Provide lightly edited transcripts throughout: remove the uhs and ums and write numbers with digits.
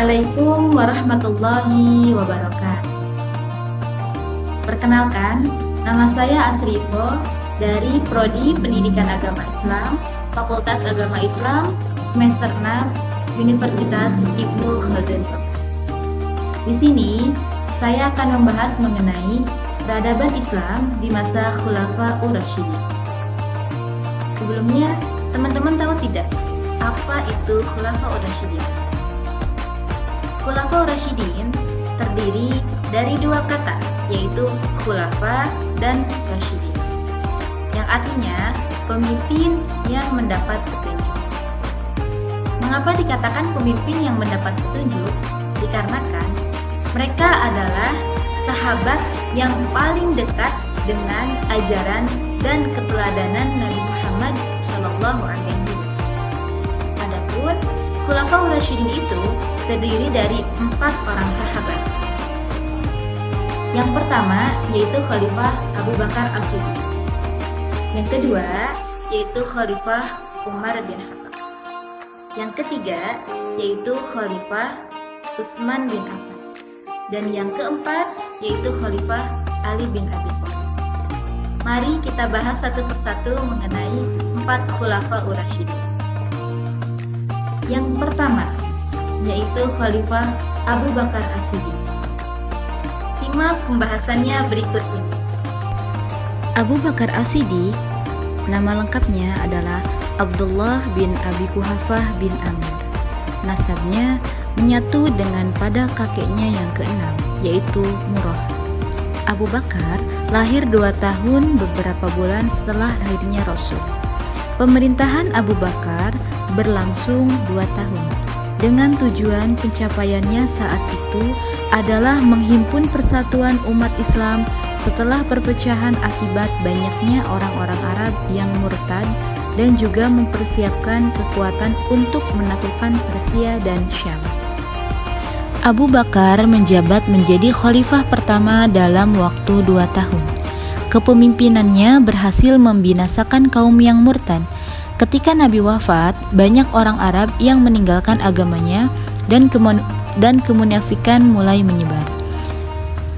Assalamualaikum warahmatullahi wabarakatuh. Perkenalkan, nama saya Asrifo dari Prodi Pendidikan Agama Islam, Fakultas Agama Islam, semester 6, Universitas Ibnu Khaldun. Di sini, saya akan membahas mengenai peradaban Islam di masa Khulafaur Rasyidin. Sebelumnya, teman-teman tahu tidak apa itu Khulafaur Rasyidin? Khulafaur Rasyidin terdiri dari dua kata, yaitu khulafa dan rasyidin, yang artinya pemimpin yang mendapat petunjuk. Mengapa dikatakan pemimpin yang mendapat petunjuk? Dikarenakan mereka adalah sahabat yang paling dekat dengan ajaran dan keteladanan Nabi Muhammad SAW. Adapun Khulafaur Rasyidin itu terdiri dari 4 orang sahabat. Yang pertama yaitu Khalifah Abu Bakar As-Siddiq. Yang kedua yaitu Khalifah Umar bin Khattab. Yang ketiga yaitu Khalifah Utsman bin Affan. Dan yang keempat yaitu Khalifah Ali bin Abi Thalib. Mari kita bahas satu persatu mengenai 4 Khulafaur Rasyidin. Yang pertama yaitu Khalifah Abu Bakar As-Siddiq. Simak pembahasannya berikut ini. Abu Bakar As-Siddiq, nama lengkapnya adalah Abdullah bin Abi Quhafah bin Amir. Nasabnya menyatu dengan pada kakeknya yang keenam, yaitu Murrah. Abu Bakar lahir 2 tahun beberapa bulan setelah lahirnya Rasul. Pemerintahan Abu Bakar berlangsung 2 tahun. Dengan tujuan pencapaiannya saat itu adalah menghimpun persatuan umat Islam setelah perpecahan akibat banyaknya orang-orang Arab yang murtad dan juga mempersiapkan kekuatan untuk menaklukkan Persia dan Syam. Abu Bakar menjabat menjadi khalifah pertama dalam waktu 2 tahun. Kepemimpinannya berhasil membinasakan kaum yang murtad. Ketika Nabi wafat, banyak orang Arab yang meninggalkan agamanya dan kemunafikan mulai menyebar.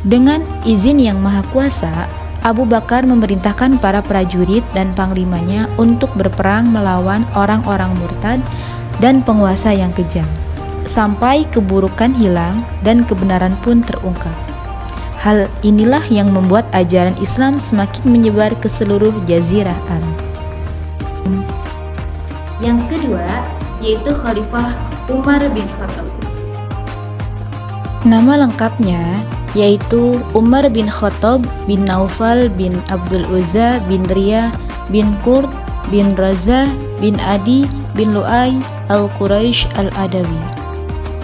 Dengan izin yang maha kuasa, Abu Bakar memerintahkan para prajurit dan panglimanya untuk berperang melawan orang-orang murtad dan penguasa yang kejam, sampai keburukan hilang dan kebenaran pun terungkap. Hal inilah yang membuat ajaran Islam semakin menyebar ke seluruh jazirah Arab. Yang kedua yaitu Khalifah Umar bin Khattab. Nama lengkapnya yaitu Umar bin Khattab bin Naufal bin Abdul Uzza bin Riyah bin Qurt bin Razah bin Adi bin Lu'ay al-Quraisy al-Adawi.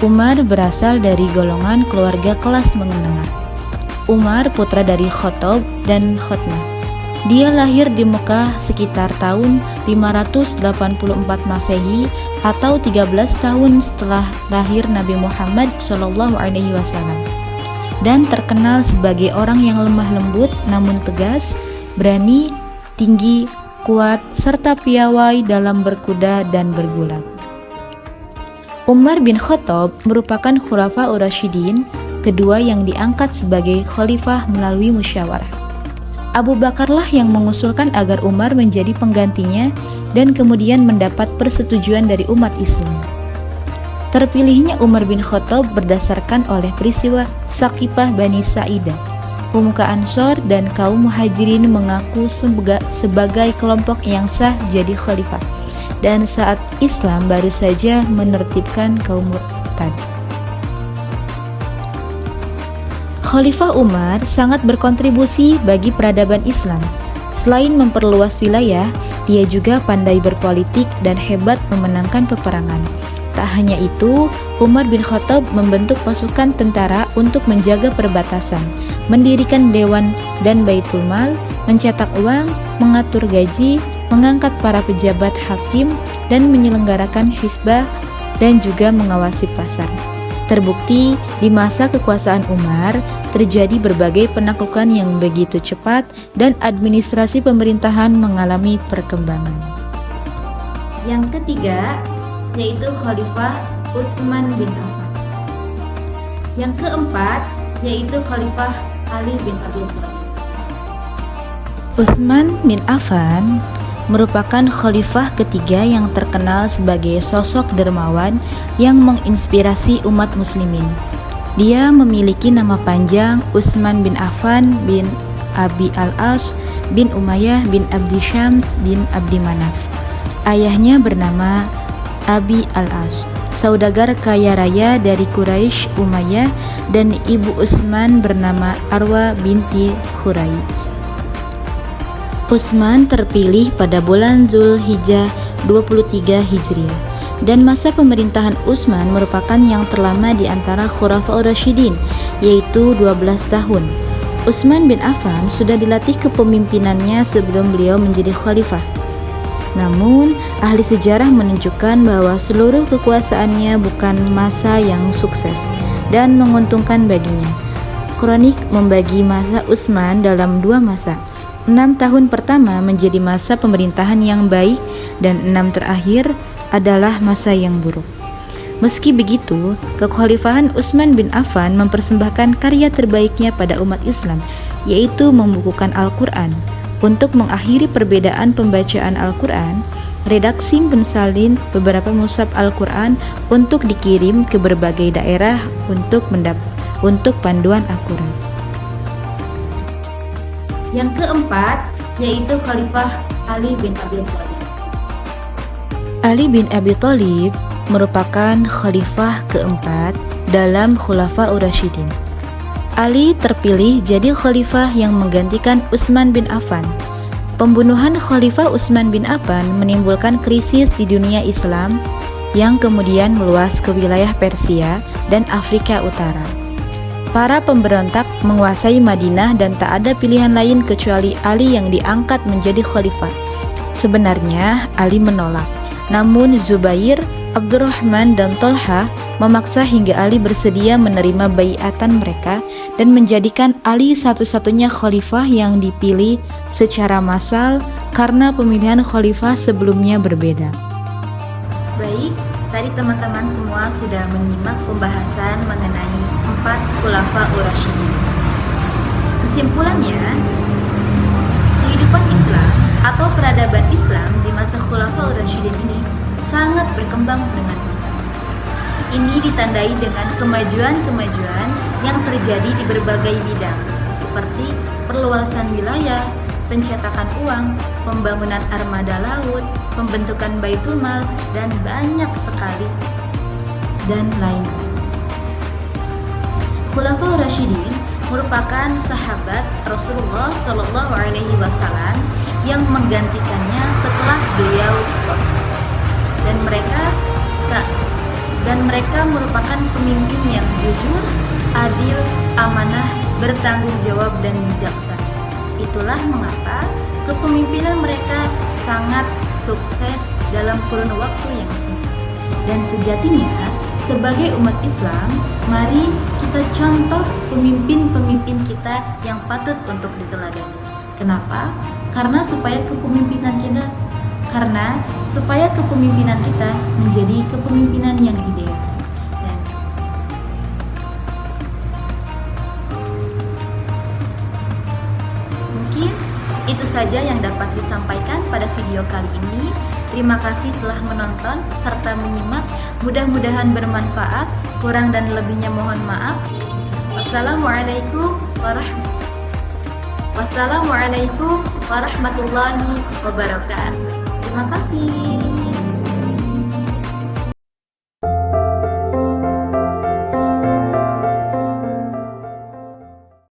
Umar berasal dari golongan keluarga kelas menengah. Umar putra dari Khattab dan Khotmah. Dia lahir di Mekah sekitar tahun 584 Masehi atau 13 tahun setelah lahir Nabi Muhammad SAW, dan terkenal sebagai orang yang lemah lembut namun tegas, berani, tinggi, kuat, serta piawai dalam berkuda dan bergulat. Umar bin Khattab merupakan Khulafaur Rasyidin kedua yang diangkat sebagai khalifah melalui musyawarah. Abu Bakarlah yang mengusulkan agar Umar menjadi penggantinya dan kemudian mendapat persetujuan dari umat Islam. Terpilihnya Umar bin Khattab berdasarkan oleh peristiwa Saqifah Bani Sa'idah. Pemuka Ansor dan kaum Muhajirin mengaku sebagai kelompok yang sah jadi khalifah, dan saat Islam baru saja menertibkan kaum murtad. Khalifah Umar sangat berkontribusi bagi peradaban Islam. Selain memperluas wilayah, dia juga pandai berpolitik dan hebat memenangkan peperangan. Tak hanya itu, Umar bin Khattab membentuk pasukan tentara untuk menjaga perbatasan, mendirikan dewan dan baitul mal, mencetak uang, mengatur gaji, mengangkat para pejabat hakim, dan menyelenggarakan hizbah dan juga mengawasi pasar. Terbukti di masa kekuasaan Umar terjadi berbagai penaklukan yang begitu cepat dan administrasi pemerintahan mengalami perkembangan. Yang ketiga yaitu Khalifah Utsman bin Affan. Yang keempat yaitu Khalifah Ali bin Abi Thalib. Utsman bin Affan merupakan khalifah ketiga yang terkenal sebagai sosok dermawan yang menginspirasi umat muslimin. Dia memiliki nama panjang Utsman bin Affan bin Abi al-As bin Umayyah bin Abdi Syams bin Abdi Manaf. Ayahnya bernama Abi al-As, saudagar kaya raya dari Quraisy Umayyah, dan ibu Utsman bernama Arwa binti Khuraij. Utsman terpilih pada bulan Zulhijjah 23 Hijriah, dan masa pemerintahan Utsman merupakan yang terlama di antara Khulafaur Rasyidin, yaitu 12 tahun. Utsman bin Affan sudah dilatih kepemimpinannya sebelum beliau menjadi khalifah. Namun, ahli sejarah menunjukkan bahwa seluruh kekuasaannya bukan masa yang sukses dan menguntungkan baginya. Kronik membagi masa Utsman dalam 2 masa. 6 tahun pertama menjadi masa pemerintahan yang baik, dan 6 terakhir adalah masa yang buruk. Meski begitu, kekhalifahan Utsman bin Affan mempersembahkan karya terbaiknya pada umat Islam, yaitu membukukan Al-Quran. Untuk mengakhiri perbedaan pembacaan Al-Quran, redaksi mensalin beberapa mushaf Al-Quran untuk dikirim ke berbagai daerah untuk panduan akurat. Yang keempat yaitu Khalifah Ali bin Abi Thalib. Ali bin Abi Thalib merupakan khalifah keempat dalam Khulafaur Rasyidin. Ali terpilih jadi khalifah yang menggantikan Utsman bin Affan. Pembunuhan Khalifah Utsman bin Affan menimbulkan krisis di dunia Islam yang kemudian meluas ke wilayah Persia dan Afrika Utara. Para pemberontak menguasai Madinah dan tak ada pilihan lain kecuali Ali yang diangkat menjadi khalifah. Sebenarnya Ali menolak, namun Zubair, Abdurrahman, dan Tolha memaksa hingga Ali bersedia menerima baiatan mereka dan menjadikan Ali satu-satunya khalifah yang dipilih secara massal karena pemilihan khalifah sebelumnya berbeda. Baik, tadi teman-teman semua sudah menyimak pembahasan mengenai 4 Khulafaur Rasyidin. Kesimpulannya, kehidupan Islam atau peradaban Islam di masa Khulafaur Rasyidin ini sangat berkembang dengan pesat. Ini ditandai dengan kemajuan-kemajuan yang terjadi di berbagai bidang, seperti perluasan wilayah, pencetakan uang, pembangunan armada laut, pembentukan Baitul Mal, dan banyak sekali dan lain-lain. Khulafaur Rasyidin merupakan sahabat Rasulullah Shallallahu Alaihi Wasallam yang menggantikannya setelah beliau wafat, dan mereka merupakan pemimpin yang jujur, adil, amanah, bertanggung jawab, dan bijaksana. Itulah mengapa kepemimpinan mereka sangat sukses dalam kurun waktu yang singkat. Dan sejatinya, sebagai umat Islam, mari kita contoh pemimpin-pemimpin kita yang patut untuk diteladani. Kenapa? Karena supaya kepemimpinan kita menjadi kepemimpinan yang ideal. Dan mungkin itu saja yang dapat disampaikan pada video kali ini. Terima kasih telah menonton serta menyimak. Mudah-mudahan bermanfaat. Kurang dan lebihnya mohon maaf. Wassalamualaikum warahmatullahi wabarakatuh. Terima kasih.